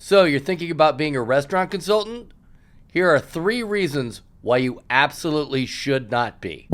So you're thinking about being a restaurant consultant? Here are 3 reasons why you absolutely should not be.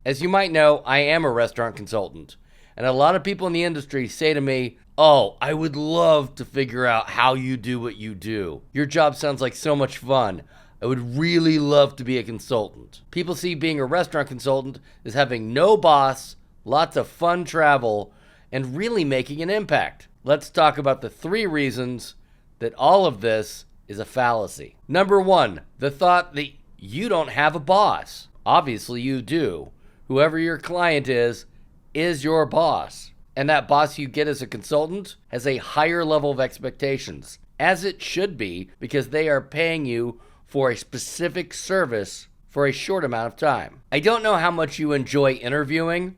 As you might know, I am a restaurant consultant, and a lot of people in the industry say to me, "Oh, I would love to figure out how you do what you do. Your job sounds like so much fun. I would really love to be a consultant." People see being a restaurant consultant as having no boss, lots of fun travel, and really making an impact. Let's talk about the 3 reasons that all of this is a fallacy. Number 1, the thought that you don't have a boss. Obviously you do. Whoever your client is your boss. And that boss you get as a consultant has a higher level of expectations, as it should be, because they are paying you for a specific service for a short amount of time. I don't know how much you enjoy interviewing.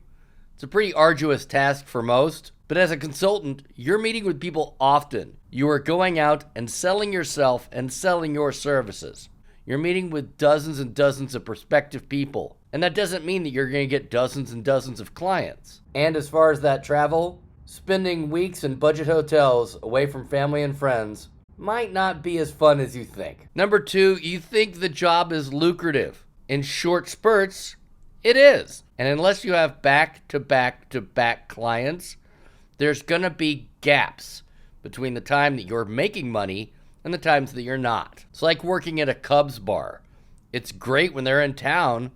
It's a pretty arduous task for most, but as a consultant, you're meeting with people often. You are going out and selling yourself and selling your services. You're meeting with dozens and dozens of prospective people. And that doesn't mean that you're going to get dozens and dozens of clients. And as far as that travel, spending weeks in budget hotels away from family and friends might not be as fun as you think. Number 2, you think the job is lucrative. In short spurts, it is. And unless you have back-to-back-to-back clients, there's going to be gaps between the time that you're making money and the times that you're not. It's like working at a Cubs bar. It's great when they're in town,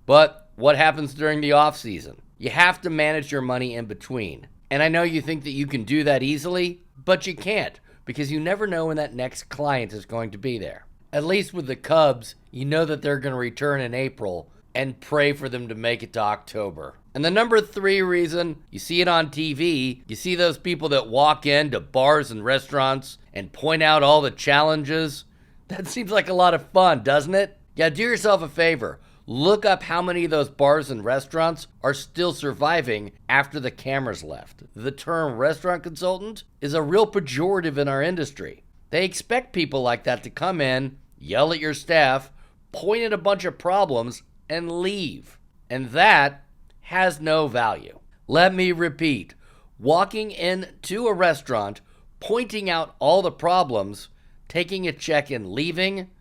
but what happens during the off season? You have to manage your money in between. And I know you think that you can do that easily, but you can't, because you never know when that next client is going to be there. At least with the Cubs, you know that they're going to return in April, and pray for them to make it to October. And the number 3 reason, you see it on TV, you see those people that walk into bars and restaurants and point out all the challenges. That seems like a lot of fun, doesn't it? Yeah, do yourself a favor. Look up how many of those bars and restaurants are still surviving after the cameras left. The term restaurant consultant is a real pejorative in our industry. They expect people like that to come in, yell at your staff, point at a bunch of problems, and leave. And that has no value. Let me repeat. Walking into a restaurant, pointing out all the problems, taking a check and leaving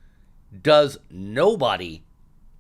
does nobody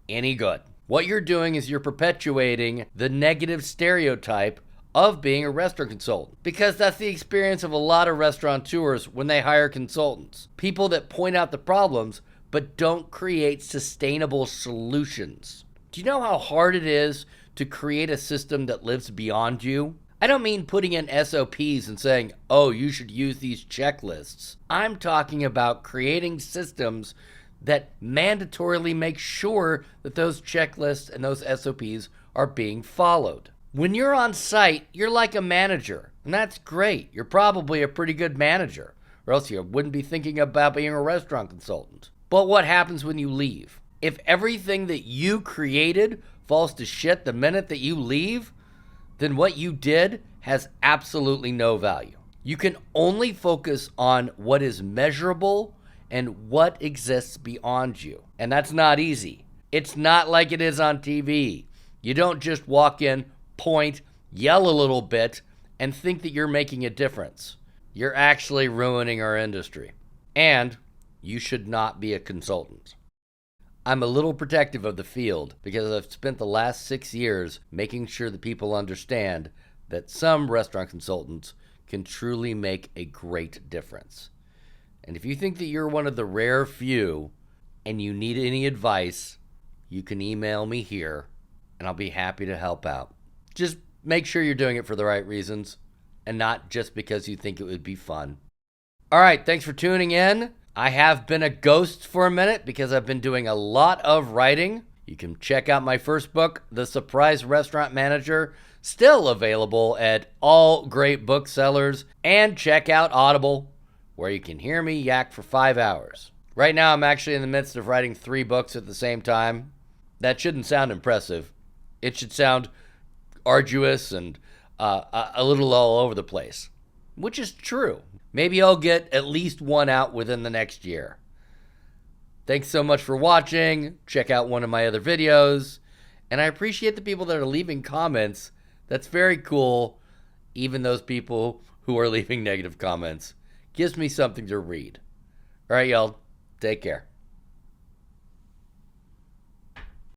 any good. What you're doing is you're perpetuating the negative stereotype of being a restaurant consultant, because that's the experience of a lot of restaurateurs when they hire consultants. People that point out the problems but don't create sustainable solutions. Do you know how hard it is to create a system that lives beyond you? I don't mean putting in SOPs and saying, "Oh, you should use these checklists." I'm talking about creating systems that mandatorily make sure that those checklists and those SOPs are being followed. When you're on site, you're like a manager, and that's great. You're probably a pretty good manager, or else you wouldn't be thinking about being a restaurant consultant. But what happens when you leave? If everything that you created falls to shit the minute that you leave, then what you did has absolutely no value. You can only focus on what is measurable and what exists beyond you. And that's not easy. It's not like it is on TV. You don't just walk in, point, yell a little bit, and think that you're making a difference. You're actually ruining our industry. And you should not be a consultant. I'm a little protective of the field because I've spent the last 6 years making sure that people understand that some restaurant consultants can truly make a great difference. And if you think that you're one of the rare few and you need any advice, you can email me here and I'll be happy to help out. Just make sure you're doing it for the right reasons and not just because you think it would be fun. All right, thanks for tuning in. I have been a ghost for a minute because I've been doing a lot of writing. You can check out my first book, The Surprise Restaurant Manager, still available at all great booksellers, and check out Audible, where you can hear me yak for 5 hours. Right now, I'm actually in the midst of writing 3 books at the same time. That shouldn't sound impressive. It should sound arduous and a little all over the place, which is true. Maybe I'll get at least 1 out within the next year. Thanks so much for watching. Check out one of my other videos. And I appreciate the people that are leaving comments. That's very cool. Even those people who are leaving negative comments gives me something to read. All right, y'all. Take care.